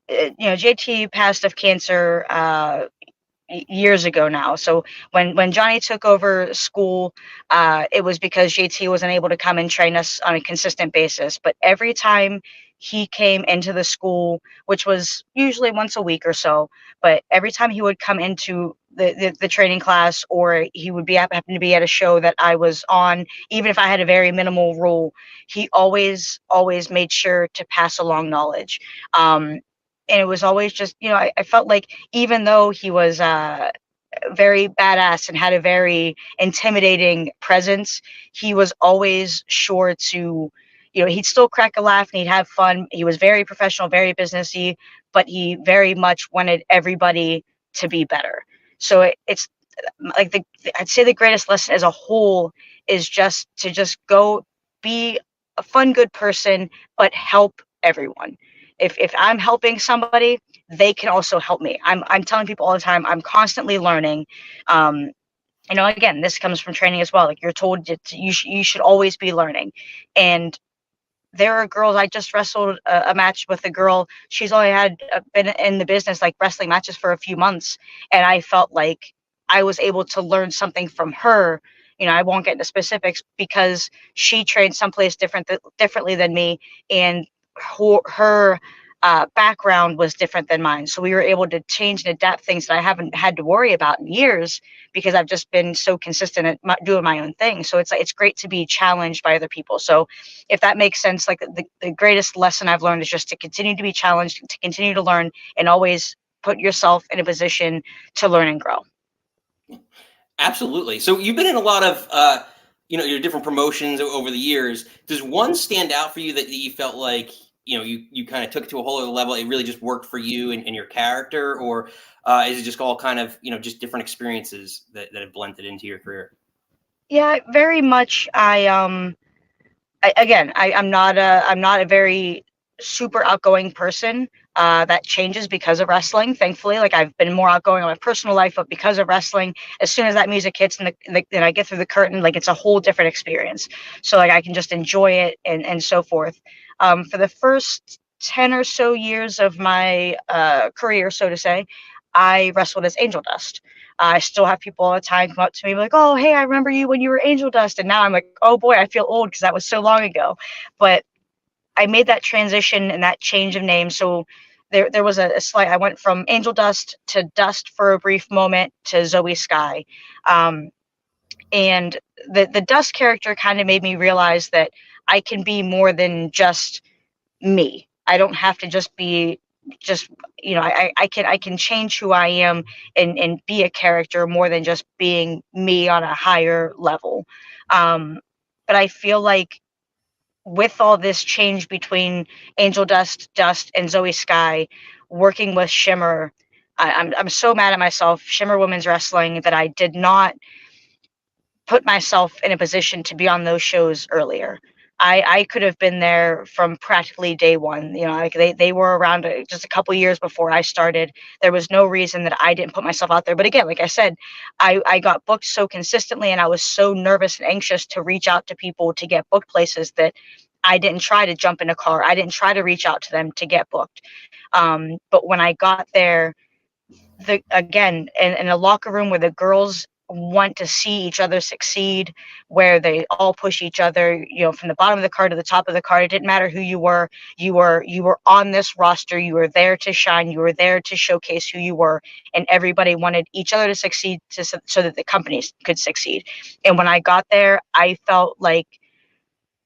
JT passed of cancer years ago now. So when Johnny took over school, it was because JT wasn't able to come and train us on a consistent basis. But every time he came into the school, which was usually once a week or so, but every time he would come into the training class, or he would happen to be at a show that I was on, even if I had a very minimal role, he always made sure to pass along knowledge. And it was always just, I felt like even though he was very badass and had a very intimidating presence, he was always sure to, he'd still crack a laugh and he'd have fun. He was very professional, very businessy, but he very much wanted everybody to be better. So it's like I'd say the greatest lesson as a whole is just to go be a fun, good person, but help everyone. If I'm helping somebody, they can also help me. I'm telling people all the time, I'm constantly learning. Again, this comes from training as well. Like, you're told you should always be learning. And there are girls, I just wrestled a match with a girl. She's only been in the business, like wrestling matches, for a few months. And I felt like I was able to learn something from her. I won't get into specifics because she trained someplace differently than me. And her background was different than mine. So we were able to change and adapt things that I haven't had to worry about in years because I've just been so consistent at doing my own thing. So it's great to be challenged by other people. So if that makes sense, like the greatest lesson I've learned is just to continue to be challenged, to continue to learn, and always put yourself in a position to learn and grow. Absolutely. So you've been in a lot of, your different promotions over the years. Does one stand out for you that you felt like, you kind of took it to a whole other level? It really just worked for you and your character, or is it just all kind of, just different experiences that have blended into your career? Yeah, very much. I'm not a very super outgoing person. That changes because of wrestling. Thankfully, like, I've been more outgoing in my personal life, but because of wrestling, as soon as that music hits and I get through the curtain, like, it's a whole different experience. So, like, I can just enjoy it and so forth. For the first 10 or so years of my career, so to say, I wrestled as Angel Dust. I still have people all the time come up to me like, "Oh, hey, I remember you when you were Angel Dust." And now I'm like, "Oh boy, I feel old because that was so long ago." But I made that transition and that change of name. So there was a slight, I went from Angel Dust to Dust for a brief moment to ZOEY SKYE. And the Dust character kind of made me realize that I can be more than just me. I don't have to just be I can change who I am and be a character more than just being me on a higher level. But I feel like with all this change between Angel Dust, and ZOEY SKYE, working with Shimmer, I'm so mad at myself, Shimmer Women's Wrestling, that I did not put myself in a position to be on those shows earlier. I could have been there from practically day one. Like, they were around just a couple years before I started. There was no reason that I didn't put myself out there. But again, like I said, I got booked so consistently, and I was so nervous and anxious to reach out to people to get booked places that I didn't try to jump in a car. I didn't try to reach out to them to get booked. But when I got there, again, in a locker room where the girls want to see each other succeed, where they all push each other, from the bottom of the card to the top of the card. It didn't matter who you were. You were on this roster. You were there to shine. You were there to showcase who you were, and everybody wanted each other to succeed so that the companies could succeed. And when I got there, I felt like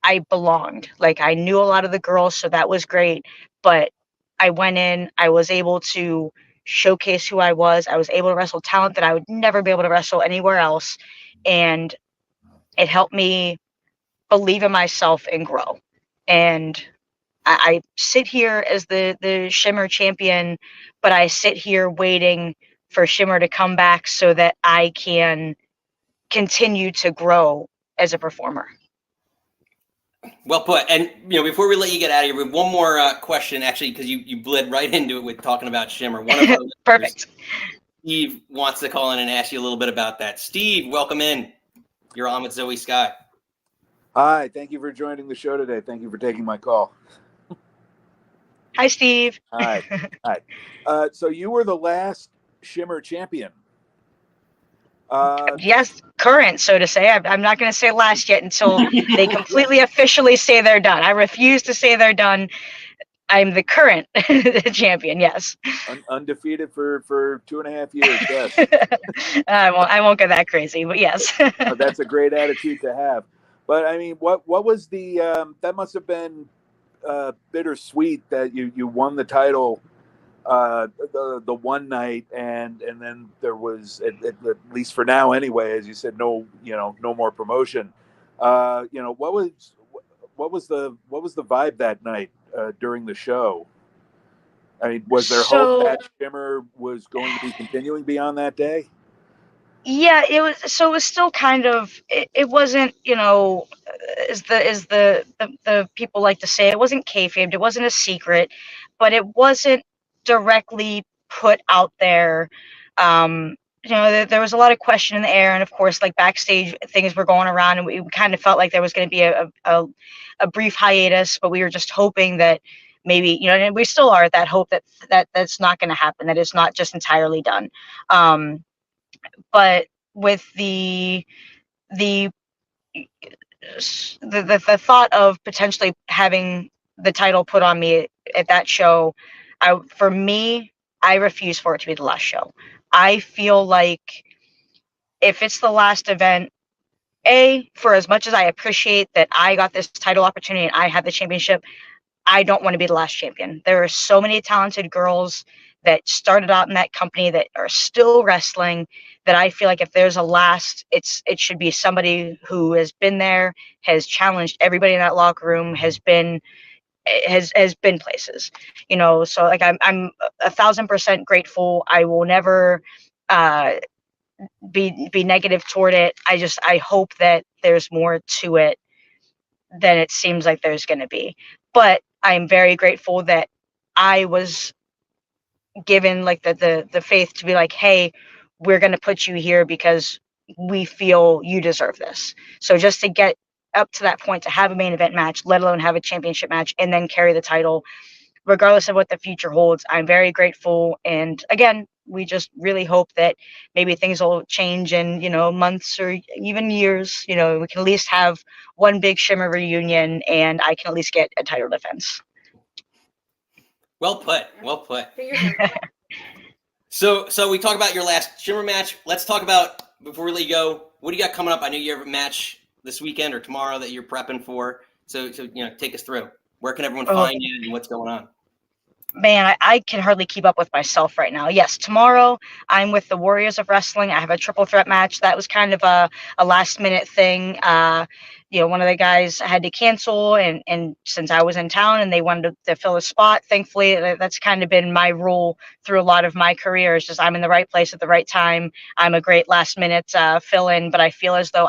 I belonged. Like, I knew a lot of the girls, so that was great. But I went in, I was able to showcase who I was. I was able to wrestle talent that I would never be able to wrestle anywhere else. And it helped me believe in myself and grow. And I sit here as the Shimmer champion, but I sit here waiting for Shimmer to come back so that I can continue to grow as a performer. Well put. And before we let you get out of here, we have one more question, actually, because you bled right into it with talking about Shimmer. One of our Perfect. Steve wants to call in and ask you a little bit about that. Steve, welcome in. You're on with ZOEY SKYE. Hi, thank you for joining the show today. Thank you for taking my call. Hi, Steve. Hi. Hi. So you were the last Shimmer champion. Yes, current, so to say. I'm not going to say last yet until they completely officially say they're done. I refuse to say they're done. I'm the current champion, yes. Undefeated for 2.5 years, yes. I won't go that crazy, but yes. That's a great attitude to have. But I mean, what was the that must have been bittersweet that you won the title the one night, and then there was at least for now anyway, as you said, no more promotion. What was the vibe that night during the show? I mean, was there hope that Shimmer was going to be continuing beyond that day? Yeah, it was. So it was still kind of. It wasn't, as the people like to say, it wasn't kayfabe. It wasn't a secret, but it wasn't directly put out there. There was a lot of question in the air, and of course, like backstage things were going around, and we kind of felt like there was going to be a brief hiatus, but we were just hoping that maybe, and we still are at that hope that's not going to happen. That it's not just entirely done. But with the thought of potentially having the title put on me at that show, for me, I refuse for it to be the last show. I feel like if it's the last event, for as much as I appreciate that I got this title opportunity and I had the championship, I don't want to be the last champion. There are so many talented girls that started out in that company that are still wrestling, that I feel like if there's a last, it should be somebody who has been there, has challenged everybody in that locker room, has been places, so like I'm 1,000% grateful. I will never be negative toward it. I hope that there's more to it than it seems like there's going to be. But I'm very grateful that I was given like the faith to be like, hey, we're going to put you here because we feel you deserve this. So just to get up to that point, to have a main event match, let alone have a championship match, and then carry the title, regardless of what the future holds, I'm very grateful. And again, we just really hope that maybe things will change in, months or even years. We can at least have one big Shimmer reunion, and I can at least get a title defense. Well put. So we talk about your last Shimmer match. Let's talk about, before we let you go, what do you got coming up? I know you have a match this weekend or tomorrow that you're prepping for. So take us through. Where can everyone find you and what's going on? Man, I can hardly keep up with myself right now. Yes, tomorrow I'm with the Warriors of Wrestling. I have a triple threat match. That was kind of a last minute thing. One of the guys had to cancel, and since I was in town and they wanted to fill a spot, thankfully, that's kind of been my rule through a lot of my career. Is just I'm in the right place at the right time. I'm a great last minute fill in, but I feel as though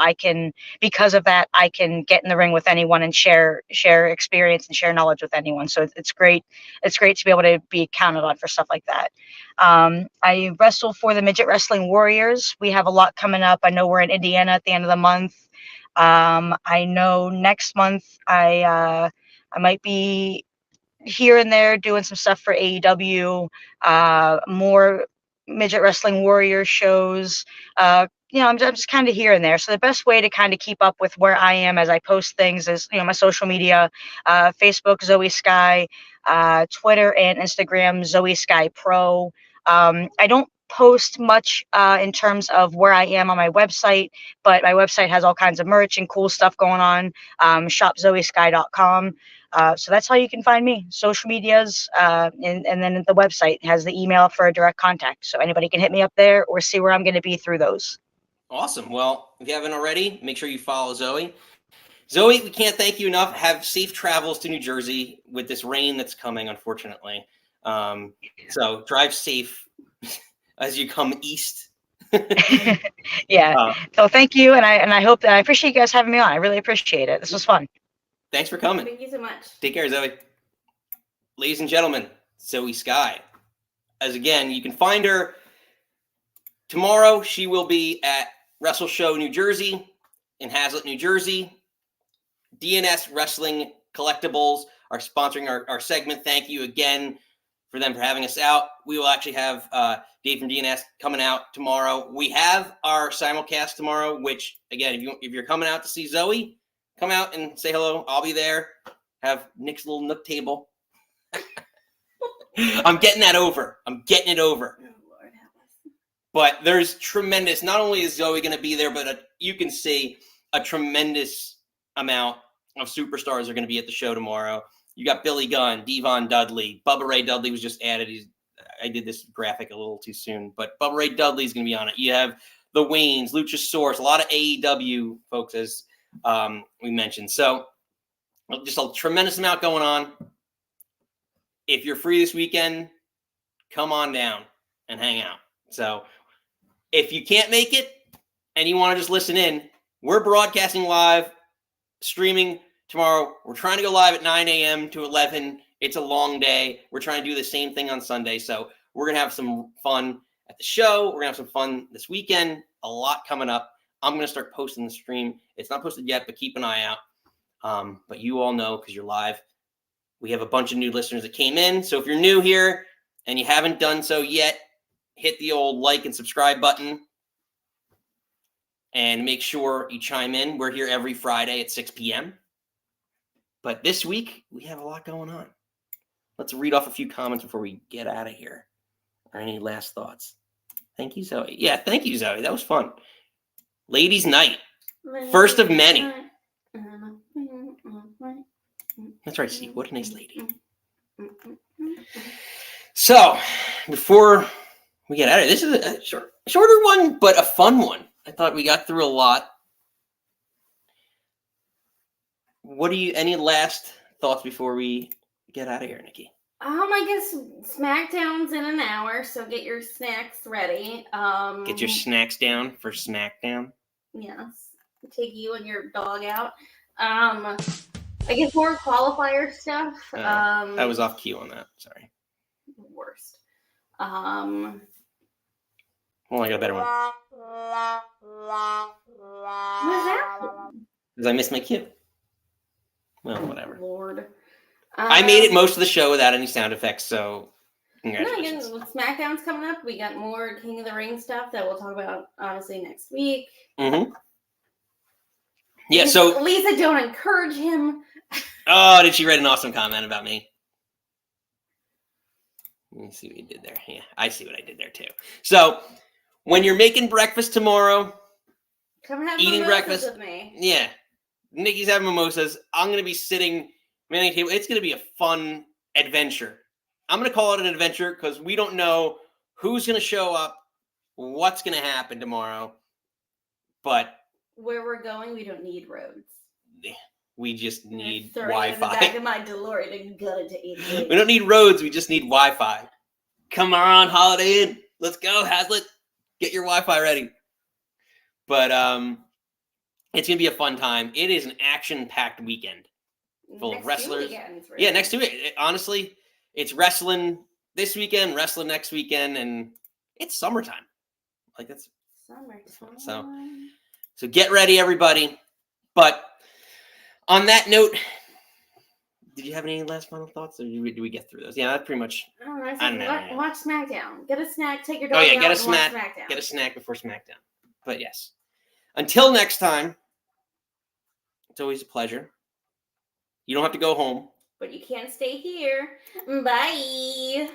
because of that, I can get in the ring with anyone and share experience and share knowledge with anyone. So it's great. It's great to be able to be counted on for stuff like that. I wrestle for the Midget Wrestling Warriors. We have a lot coming up. I know we're in Indiana at the end of the month. I know next month I might be here and there doing some stuff for AEW, more Midget Wrestling Warrior shows. I'm just kind of here and there. So the best way to kind of keep up with where I am as I post things is, my social media, Facebook, ZOEY SKYE, Twitter and Instagram, ZOEY SKYE Pro. I don't post much in terms of where I am on my website, but my website has all kinds of merch and cool stuff going on. Shop ZOEYSKYE.com. So that's how you can find me. Social medias, and then the website has the email for a direct contact. So anybody can hit me up there or see where I'm going to be through those. Awesome. Well, if you haven't already, make sure you follow Zoe. Zoe, we can't thank you enough. Have safe travels to New Jersey with this rain that's coming, unfortunately. So drive safe as you come east. Yeah. So thank you, and I hope that I appreciate you guys having me on. I really appreciate it. This was fun. Thanks for coming. Thank you so much. Take care, Zoe. Ladies and gentlemen, ZOEY SKYE. As again, you can find her tomorrow. She will be at Wrestle Show New Jersey in Hazlet, New Jersey. DNS Wrestling Collectibles are sponsoring our segment. Thank you again for them for having us out. We will actually have Dave from DNS coming out tomorrow. We have our simulcast tomorrow, which again, if you're coming out to see Zoe, come out and say hello. I'll be there. Have Nick's little nook table. I'm getting that over. I'm getting it over. Oh, Lord help us. But there's tremendous, not only is Zoe going to be there, but you can see a tremendous amount of superstars are going to be at the show tomorrow. You got Billy Gunn, Devon Dudley, Bubba Ray Dudley was just added. I did this graphic a little too soon, but Bubba Ray Dudley is going to be on it. You have the Waynes, Luchasaurus, a lot of AEW folks, as we mentioned. So just a tremendous amount going on. If you're free this weekend, come on down and hang out. So if you can't make it and you want to just listen in, we're broadcasting live, streaming tomorrow. We're trying to go live at 9 a.m. to 11. It's a long day. We're trying to do the same thing on Sunday. So we're going to have some fun at the show. We're going to have some fun this weekend. A lot coming up. I'm going to start posting the stream. It's not posted yet, but keep an eye out. But you all know because you're live. We have a bunch of new listeners that came in. So if you're new here and you haven't done so yet, hit the old like and subscribe button. And make sure you chime in. We're here every Friday at 6 p.m. But this week, we have a lot going on. Let's read off a few comments before we get out of here. Or any last thoughts? Thank you, Zoe. Yeah, thank you, Zoe. That was fun. Ladies' night. First of many. That's right, Steve. What a nice lady. So, before we get out of here, this is a shorter one, but a fun one. I thought we got through a lot. Any last thoughts before we get out of here, Nikki? I guess SmackDown's in an hour, so get your snacks ready. Get your snacks down for SmackDown. Yes. Take you and your dog out. I guess more qualifier stuff. I was off cue on that. Sorry. Worst. Well, I got a better one. What is that? Because I missed my cue. Well, whatever. Lord. I made it most of the show without any sound effects, so congratulations. Again, SmackDown's coming up. We got more King of the Ring stuff that we'll talk about, honestly, next week. Mm-hmm. Yeah, so... Lisa, don't encourage him. Oh, did she write an awesome comment about me? Let me see what you did there. Yeah, I see what I did there, too. So, when you're making breakfast tomorrow... Come have eating breakfast with me. Yeah. Nikki's having mimosas. I'm going to be sitting... It's going to be a fun adventure. I'm going to call it an adventure because we don't know who's going to show up, what's going to happen tomorrow. But where we're going, we don't need roads. We just need Wi-Fi. In the Wi-Fi. back of my DeLorean and gut it to 88. We don't need roads. We just need Wi-Fi. Come on, Holiday Inn. Let's go, Hazlet. Get your Wi-Fi ready. But it's going to be a fun time. It is an action-packed weekend. Full of wrestlers. Weekends, really. Yeah, next 2 weeks. Honestly, it's wrestling this weekend, wrestling next weekend, and it's summertime. Like it's summertime. So get ready, everybody. But on that note, did you have any last final thoughts, or do we get through those? Yeah, that's pretty much. I don't know. Watch SmackDown. Get a snack. Take your dog out get a and snack. Watch SmackDown. Get a snack before SmackDown. But yes, until next time, it's always a pleasure. You don't have to go home. But you can't stay here. Bye.